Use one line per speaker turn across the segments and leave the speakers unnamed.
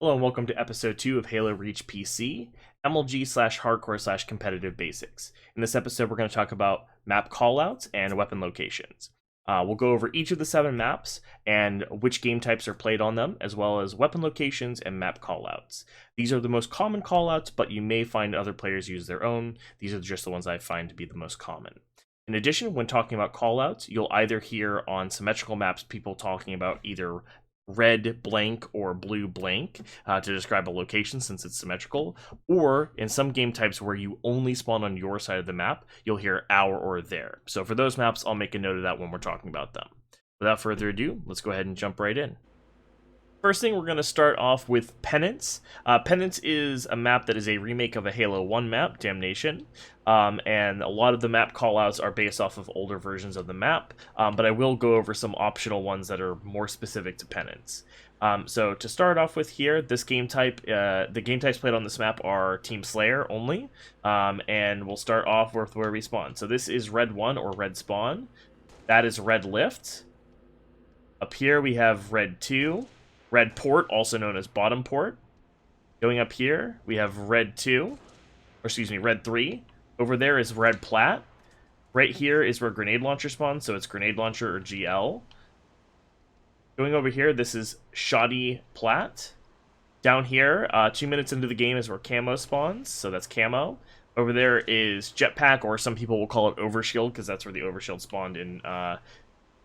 Hello and welcome to episode 2 of Halo Reach PC, MLG slash hardcore slash competitive basics. In this episode, we're going to talk about map callouts and weapon locations. We'll go over each of the 7 maps and which game types are played on them, as well as weapon locations and map callouts. These are the most common callouts, but you may find other players use their own. These are just the ones I find to be the most common. In addition, when talking about callouts, you'll either hear on symmetrical maps people talking about either red blank or blue blank to describe a location since it's symmetrical, or in some game types where you only spawn on your side of the map, you'll hear our or their. So for those maps, I'll make a note of that when we're talking about them. Without further ado, let's go ahead and jump right in. First thing, we're going to start off with Penance. Penance is a map that is a remake of a Halo 1 map, Damnation, and a lot of the map callouts are based off of older versions of the map, but I will go over some optional ones that are more specific to Penance. So to start off with here, this game type, the game types played on this map are Team Slayer only, and we'll start off with where we spawn. So this is Red 1 or Red Spawn. That is Red Lift. Up here we have Red 2. Red Port, also known as Bottom Port. Going up here, we have Red 2, or excuse me, Red 3. Over there is Red Plat. Right here is where Grenade Launcher spawns, so it's Grenade Launcher or GL. Going over here, this is Shoddy Plat. Down here, 2 minutes into the game is where Camo spawns, so that's Camo. Over there is Jetpack, or some people will call it Overshield, because that's where the Overshield spawned in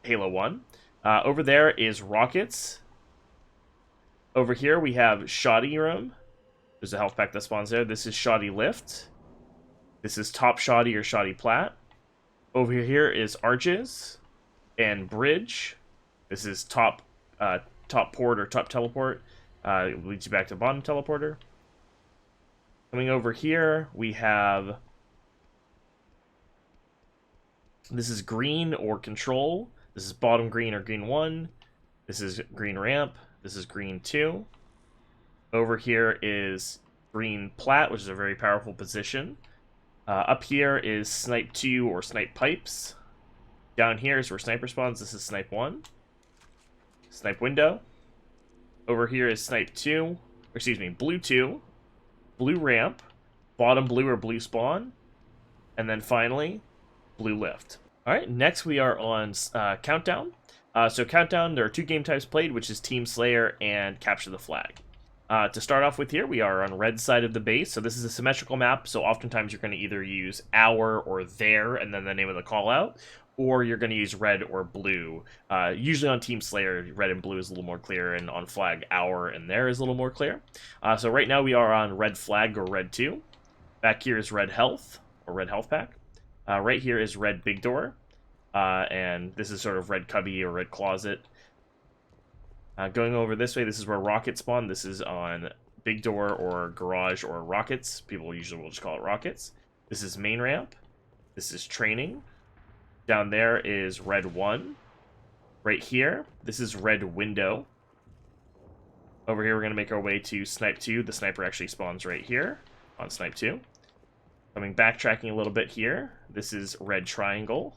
Halo 1. Over there is Rockets. Over here, we have Shoddy Room. There's a health pack that spawns there. This is Shoddy Lift. This is Top Shoddy or Shoddy Plat. Over here is Arches and Bridge. This is Top Port or Top Teleport. It leads you back to Bottom Teleporter. Coming over here, we have... This is Green or Control. This is Bottom Green or Green 1. This is Green Ramp. This is Green 2. Over here is Green Plat, which is a very powerful position. Up here is Snipe 2 or Snipe Pipes. Down here is where Sniper spawns. This is Snipe 1. Snipe Window. Over here is Snipe 2, or excuse me, Blue 2. Blue Ramp. Bottom Blue or Blue Spawn. And then finally, Blue Lift. Alright, next we are on Countdown. So Countdown, there are 2 game types played, which is Team Slayer and Capture the Flag. To start off with here, we are on red side of the base. So this is a symmetrical map, so oftentimes you're going to either use our or their and then the name of the callout, or you're going to use red or blue. Usually on Team Slayer, red and blue is a little more clear, and on flag, our and their is a little more clear. So right now we are on red flag or red 2. Back here is red health or red health pack. Right here is red big door. And this is sort of red cubby or red closet. Going over this way, this is where rockets spawn. This is on big door or garage or rockets. People usually will just call it rockets. This is main ramp. This is training. Down there is red 1. Right here, this is red window. Over here, we're going to make our way to Snipe 2. The sniper actually spawns right here on Snipe 2. Backtracking a little bit here. This is red triangle.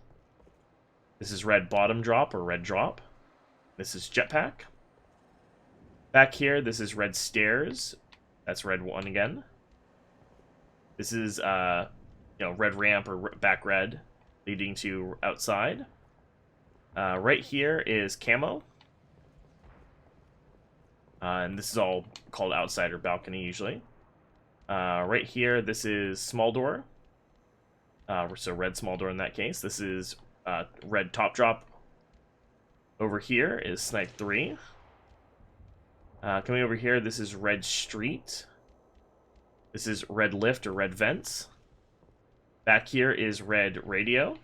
This is red bottom drop or red drop. This is jetpack. Back here, this is red stairs. That's red 1 again. This is red ramp or back red, leading to outside. Right here is camo. And this is all called outside or balcony usually. Right here, this is small door. So red small door in that case. This is red top drop. Over here is Snipe 3. Coming over here, this is red street. This is red lift or red vents. Back here is red radio.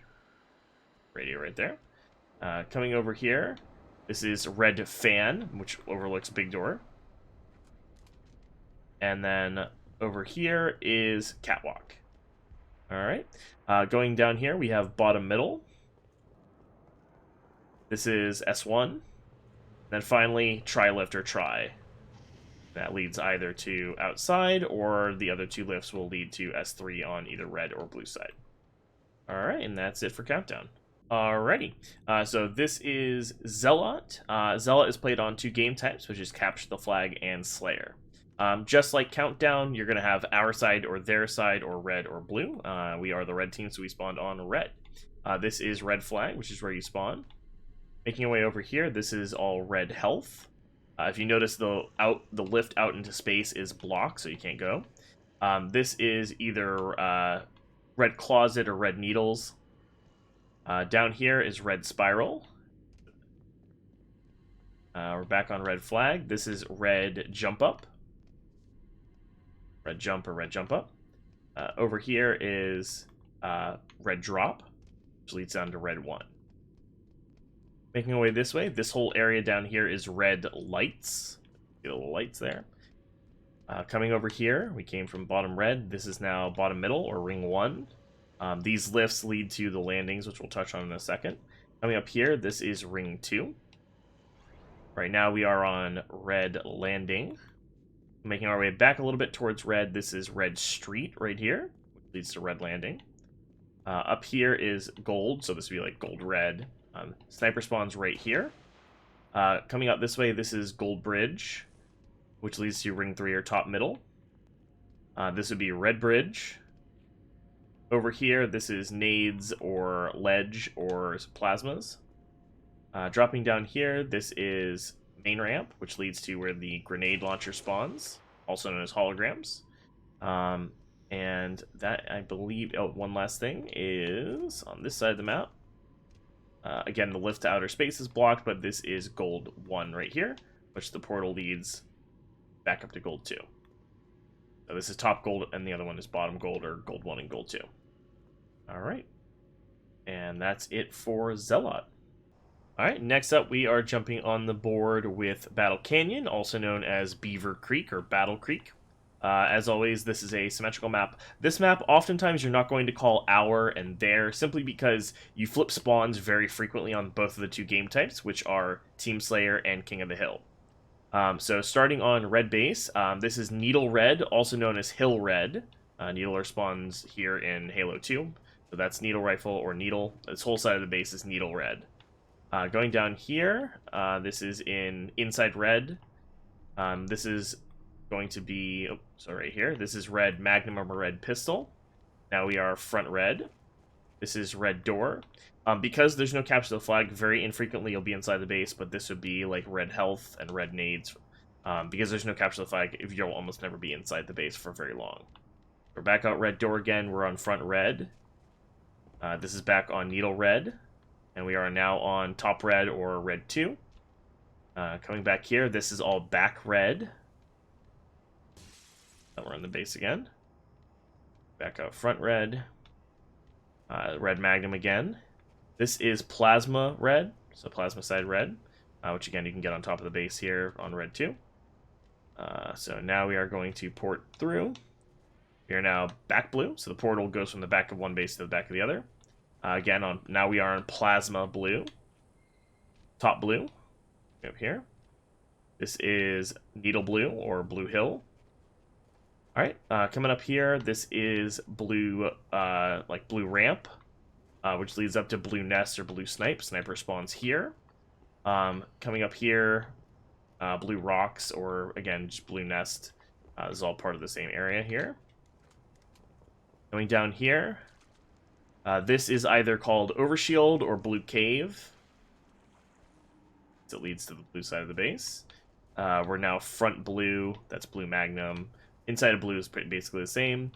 Radio right there. Coming over here, this is red fan, which overlooks big door. And then over here is catwalk. Alright. Going down here, we have bottom middle. This is S1. Then finally, tri-lift or tri. That leads either to outside, or the other 2 lifts will lead to S3 on either red or blue side. Alright, and that's it for Countdown. Alrighty, so this is Zealot. Zealot is played on 2 game types, which is Capture the Flag and Slayer. Just like Countdown, you're going to have our side or their side or red or blue. We are the red team, so we spawned on red. This is red flag, which is where you spawn. Making your way over here, this is all red health. If you notice, the lift out into space is blocked, so you can't go. This is either red closet or red needles. Down here is red spiral. We're back on red flag. This is red jump up. Red jump or red jump up. Over here is red drop, which leads down to red 1. Making our way this way, this whole area down here is red lights. See the little lights there. Coming over here, we came from bottom red. This is now bottom middle, or ring 1. These lifts lead to the landings, which we'll touch on in a second. Coming up here, this is ring 2. Right now we are on red landing. Making our way back a little bit towards red, this is red street right here, which leads to red landing. Up here is gold, so this would be like gold red. Sniper spawns right here. Coming out this way, this is gold bridge, which leads to ring 3 or top middle. This would be red bridge. Over here, this is nades or ledge or plasmas. Dropping down here, this is main ramp, which leads to where the grenade launcher spawns, also known as holograms. And that, I believe, oh, one last thing is on this side of the map. Again, the lift to outer space is blocked, but this is gold 1 right here, which the portal leads back up to gold 2. So this is top gold, and the other one is bottom gold, or gold 1 and gold 2. Alright. And that's it for Zealot. Alright, next up we are jumping on the board with Battle Canyon, also known as Beaver Creek or Battle Creek. As always, this is a symmetrical map. This map, oftentimes you're not going to call our and their, simply because you flip spawns very frequently on both of the two game types, which are Team Slayer and King of the Hill. So starting on red base, this is Needle Red, also known as Hill Red. Needler spawns here in Halo 2, so that's Needle Rifle or Needle. This whole side of the base is Needle Red. Going down here, this is in Inside Red. This is going to be, oh, so right here, this is red magnum or red pistol. Now we are front red. This is red door. Because there's no capture the flag, very infrequently you'll be inside the base, but this would be like red health and red nades. Because there's no capture the flag, you'll almost never be inside the base for very long. We're back out red door again, we're on front red. This is back on needle red. And we are now on top red or red 2. Coming back here, this is all back red. We're on the base again. Back out front red. Red magnum again. This is plasma red, so plasma side red, which again you can get on top of the base here on red 2. So now we are going to port through. We are now back blue, so the portal goes from the back of one base to the back of the other. Again, now we are on plasma blue. Top blue, up here. This is needle blue or blue hill. Alright, coming up here, this is blue, like blue ramp, which leads up to blue nest or blue snipe. Sniper spawns here. Coming up here, blue rocks, or again, just blue nest. This is all part of the same area here. Coming down here, this is either called Overshield or Blue Cave. So it leads to the blue side of the base. We're now front blue, that's blue magnum. Inside of blue is basically the same.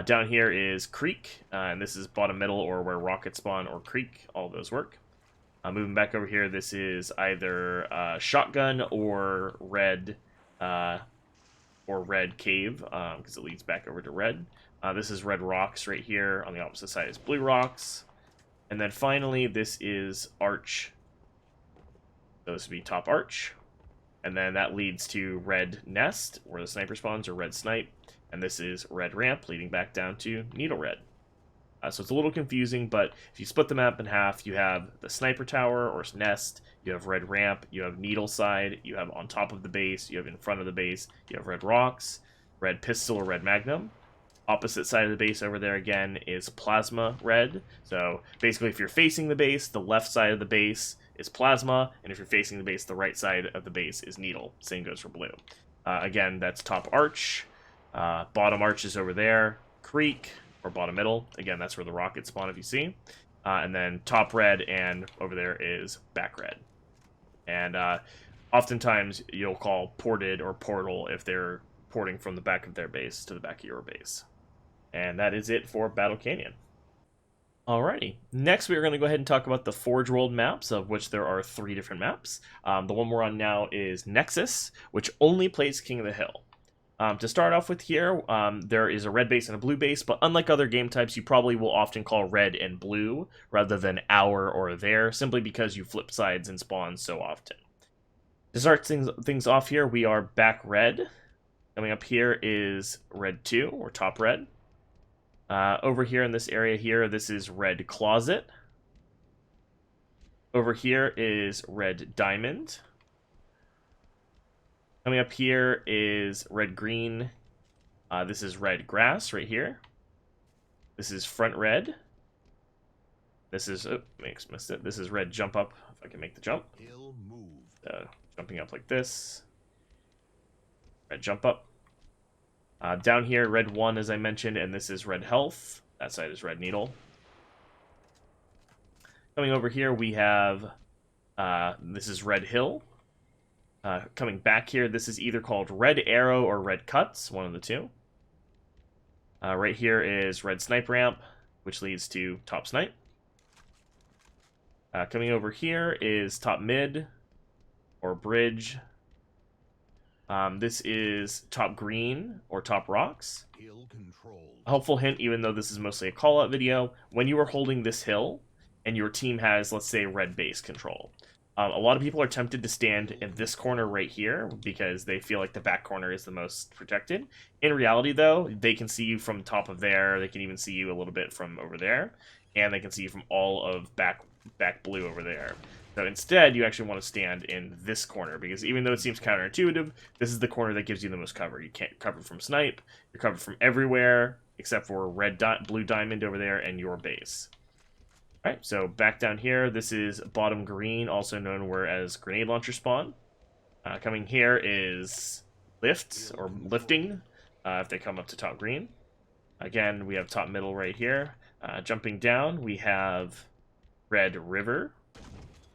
Down here is Creek, and this is bottom middle or where rockets spawn or Creek. All of those work. Moving back over here, this is either Shotgun or Red Cave, because it leads back over to Red. This is Red Rocks right here. On the opposite side is Blue Rocks. And then finally, this is Arch. So this would be top Arch. And then that leads to Red Nest, where the sniper spawns, or Red Snipe. And this is Red Ramp, leading back down to Needle Red. So it's a little confusing, but if you split the map in half, you have the Sniper Tower, or Nest, you have Red Ramp, you have Needle Side, you have on top of the base, you have in front of the base, you have Red Rocks, Red Pistol, or Red Magnum. Opposite side of the base over there again is Plasma Red. So basically if you're facing the base, the left side of the base is Plasma, and if you're facing the base, the right side of the base is Needle. Same goes for blue. Again, that's top arch. Bottom arch is over there. Creek, or bottom middle. Again, that's where the rockets spawn if you see. And then top red, and over there is back red. And oftentimes you'll call ported or portal if they're porting from the back of their base to the back of your base. And that is it for Battle Canyon. Alrighty, next we are going to go ahead and talk about the Forge World maps, of which there are 3 different maps. The one we're on now is Nexus, which only plays King of the Hill. To start off with here, there is a red base and a blue base, but unlike other game types, you probably will often call red and blue rather than our or their, simply because you flip sides and spawn so often. To start things off here, we are back red. Coming up here is red 2, or top red. Over here in this area here, this is red closet. Over here is red diamond. Coming up here is red green. This is red grass right here. This is front red. This is, missed it. This is red jump up, if I can make the jump. Jumping up like this. Red jump up. Down here, red 1, as I mentioned, and this is red health. That side is red needle. Coming over here, we have, this is red hill. Coming back here, this is either called red arrow or red cuts, one of the two. Right here is red snipe ramp, which leads to top snipe. Coming over here is top mid, or bridge. This is top green, or top rocks. A helpful hint, even though this is mostly a call-out video, when you are holding this hill, and your team has, let's say, red base control, a lot of people are tempted to stand in this corner right here, because they feel like the back corner is the most protected. In reality, though, they can see you from top of there, they can even see you a little bit from over there, and they can see you from all of back blue over there. So instead, you actually want to stand in this corner, because even though it seems counterintuitive, this is the corner that gives you the most cover. You can't cover from snipe, you're covered from everywhere, except for blue diamond over there and your base. Alright, so back down here, this is bottom green, also known as grenade launcher spawn. Coming here is lift, or lifting, if they come up to top green. Again, we have top middle right here. Jumping down, we have red river.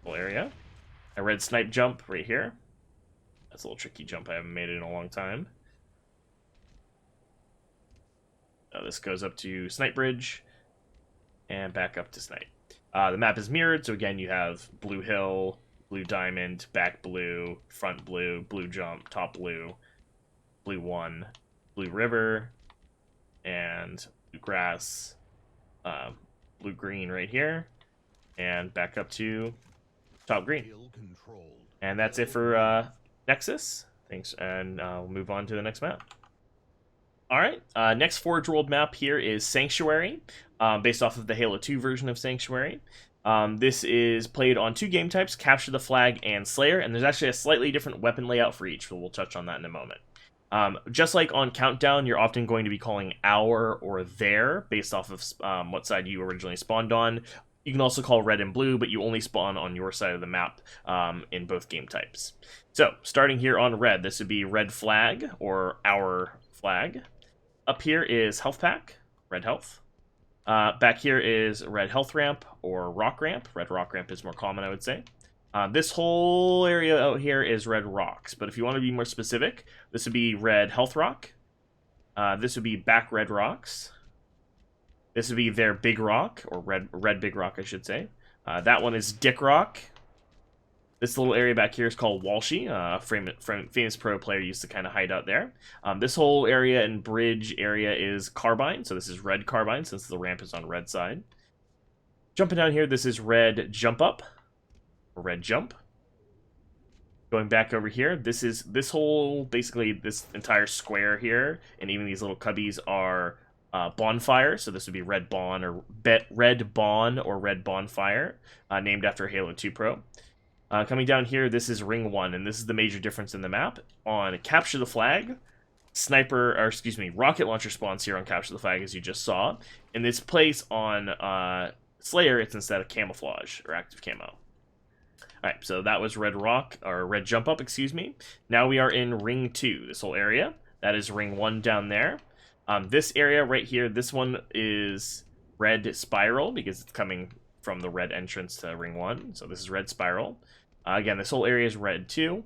Area. A red snipe jump right here. That's a little tricky jump. I haven't made it in a long time. This goes up to snipe bridge and back up to snipe. The map is mirrored, so again you have blue hill, blue diamond, back blue, front blue, blue jump, top blue, blue 1, blue river, and blue grass, blue green right here, and back up to top green. And that's it for Nexus. Thanks, and we'll move on to the next map. Alright, next Forge World map here is Sanctuary, based off of the Halo 2 version of Sanctuary. This is played on 2 game types, Capture the Flag and Slayer, and there's actually a slightly different weapon layout for each, so we'll touch on that in a moment. Just like on Countdown, you're often going to be calling our or their, based off of what side you originally spawned on. You can also call red and blue, but you only spawn on your side of the map in both game types. So, starting here on red, this would be red flag, or our flag. Up here is health pack, red health. Back here is red health ramp, or rock ramp. Red rock ramp is more common, I would say. This whole area out here is red rocks, but if you want to be more specific, this would be red health rock. This would be back red rocks. This would be their big rock, or red big rock, I should say. That one is Dick Rock. This little area back here is called Walshy. Famous pro player used to kind of hide out there. This whole area and bridge area is Carbine, so this is red Carbine since the ramp is on red side. Jumping down here, this is red Jump Up, or red Jump. Going back over here, this whole, basically this entire square here, and even these little cubbies are bonfire, so this would be red Bon or red bonfire, named after Halo 2 Pro. Coming down here, this is ring 1, and this is the major difference in the map. On Capture the Flag, rocket launcher spawns here on Capture the Flag, as you just saw. In this place on Slayer, it's instead of camouflage or active camo. All right, so that was red rock, or red jump up, excuse me. Now we are in ring 2, this whole area. That is ring 1 down there. This area right here, this one is red spiral because it's coming from the red entrance to ring 1. So this is red spiral. Again, this whole area is red 2.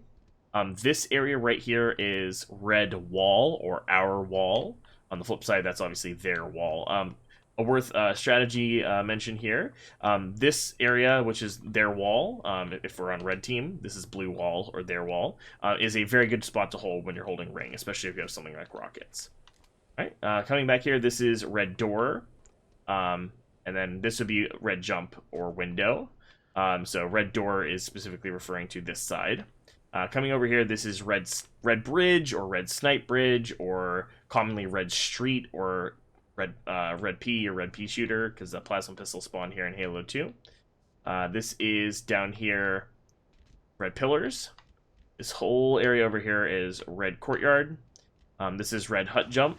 This area right here is red wall, or our wall. On the flip side, that's obviously their wall. A worth strategy mention here. This area, which is their wall, if we're on red team, this is blue wall or their wall, is a very good spot to hold when you're holding ring, especially if you have something like rockets. All right, coming back here, this is red door, and then this would be red jump or window. So red door is specifically referring to this side. Coming over here, this is red bridge or red snipe bridge, or commonly red street or red pea or red pea shooter, because the plasma pistol spawned here in Halo 2. This is down here red pillars. This whole area over here is red courtyard. This is red hut jump.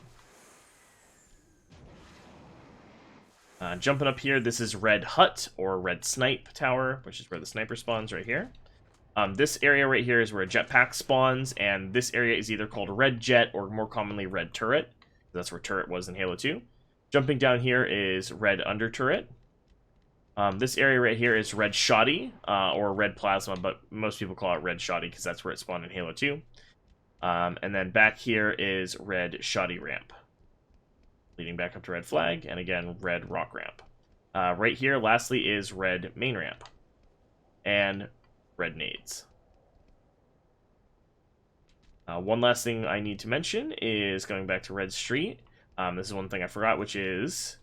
Jumping up here, this is red hut or red snipe tower, which is where the sniper spawns right here. This area right here is where a jetpack spawns, and this area is either called red jet or more commonly red turret. That's where turret was in Halo 2. Jumping down here is red under turret. This area right here is red shoddy or red plasma, but most people call it red shoddy because that's where it spawned in Halo 2. And then back here is red shoddy ramp, leading back up to red flag, and again, red rock ramp. Right here, lastly, is red main ramp, and red nades. One last thing I need to mention is going back to red street. This is one thing I forgot, which is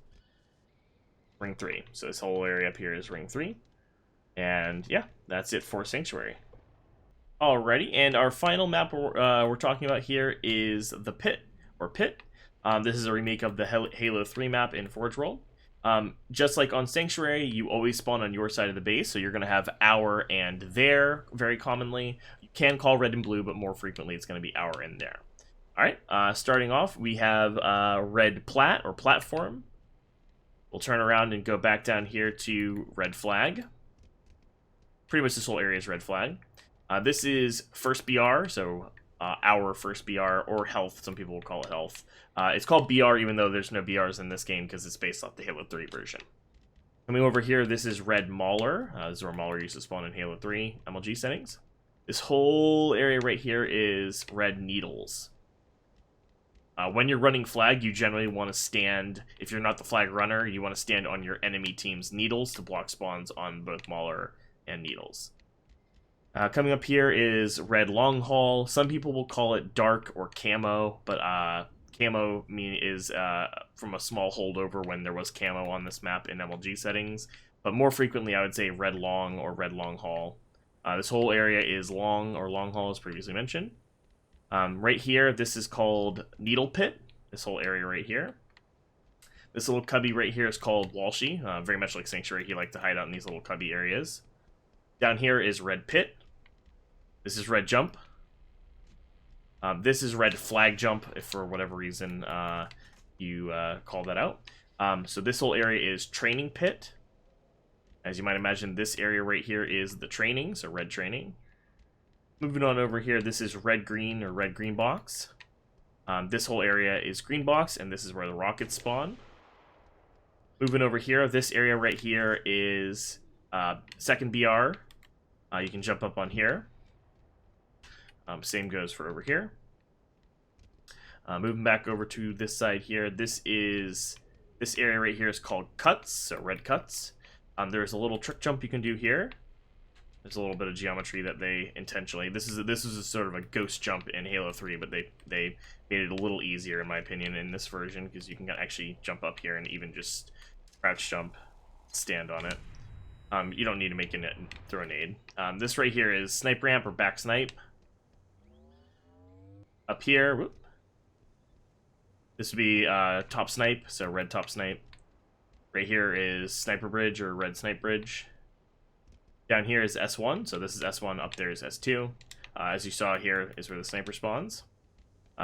ring 3. So this whole area up here is ring 3. And yeah, that's it for Sanctuary. Alrighty, and our final map we're talking about here is the Pit, or Pit. This is a remake of the Halo 3 map in Forge World. Just like on Sanctuary, you always spawn on your side of the base, so you're going to have our and their very commonly. You can call red and blue, but more frequently it's going to be our and their. Alright, starting off, we have red plat, or platform. We'll turn around and go back down here to red flag. Pretty much this whole area is red flag. This is first BR, so our first BR, or health, some people will call it health. It's called BR even though there's no BRs in this game because it's based off the Halo 3 version. Coming over here, this is red Mauler. This is where Mauler used to spawn in Halo 3 MLG settings. This whole area right here is red needles. When you're running flag, you generally want to stand, if you're not the flag runner, you want to stand on your enemy team's needles to block spawns on both Mauler and needles. Coming up here is red long haul. Some people will call it dark or camo, but camo is from a small holdover when there was camo on this map in MLG settings. But more frequently, I would say red long or red long haul. This whole area is long or long haul, as previously mentioned. Right here, this is called Needle Pit, this whole area right here. This little cubby right here is called Walshy. Very much like Sanctuary, he liked to hide out in these little cubby areas. Down here is Red Pit. This is Red Jump. This is Red Flag Jump, if for whatever reason you call that out. So this whole area is Training Pit. As you might imagine, this area right here is the training, so red training. Moving on over here, this is red-green or red-green box. This whole area is green box, and this is where the rockets spawn. Moving over here, this area right here is second BR. You can jump up on here. Same goes for over here. Moving back over to this side here, this area right here is called cuts, so red cuts. There's a little trick jump you can do here. There's a little bit of geometry that they intentionally... This is a sort of a ghost jump in Halo 3, but they made it a little easier, in my opinion, in this version, because you can actually jump up here and even just crouch jump, stand on it. You don't need to make a throw a nade. This right here is snipe ramp or back snipe. Up here, whoop. This would be top snipe, so red top snipe. Right here is sniper bridge or red snipe bridge. Down here is S1, so this is S1, up there is S2. As you saw here is where the sniper spawns.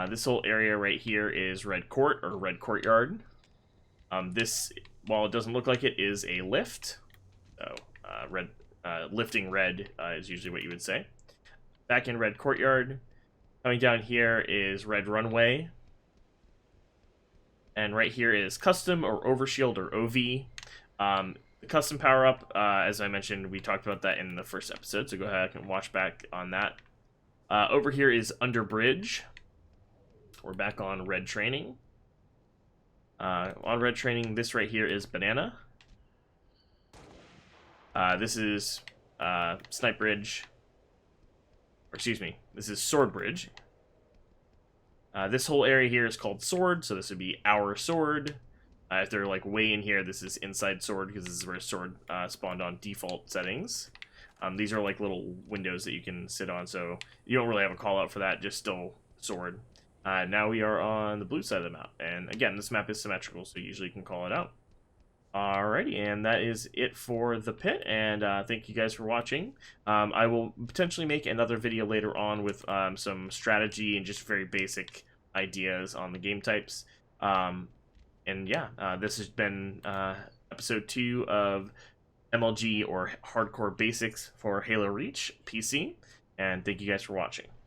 This whole area right here is red court or red courtyard. This, while it doesn't look like it, is a lift. So lifting red is usually what you would say. Back in red courtyard. Coming down here is red runway. And right here is custom or overshield or OV. The custom power-up, as I mentioned, we talked about that in the first episode, so go ahead and watch back on that. Over here is under bridge. We're back on red training. On red training, this right here is banana. This is snipe bridge. Or excuse me, this is sword bridge. This whole area here is called sword, so this would be our sword. If they're like way in here, this is inside sword because this is where sword spawned on default settings. These are like little windows that you can sit on, so you don't really have a call out for that, just still sword. Now we are on the blue side of the map, and again, this map is symmetrical, so you usually can call it out. Alrighty, and that is it for the pit, and thank you guys for watching. I will potentially make another video later on with some strategy and just very basic ideas on the game types. And yeah, this has been episode 2 of MLG or Hardcore Basics for Halo Reach PC, and thank you guys for watching.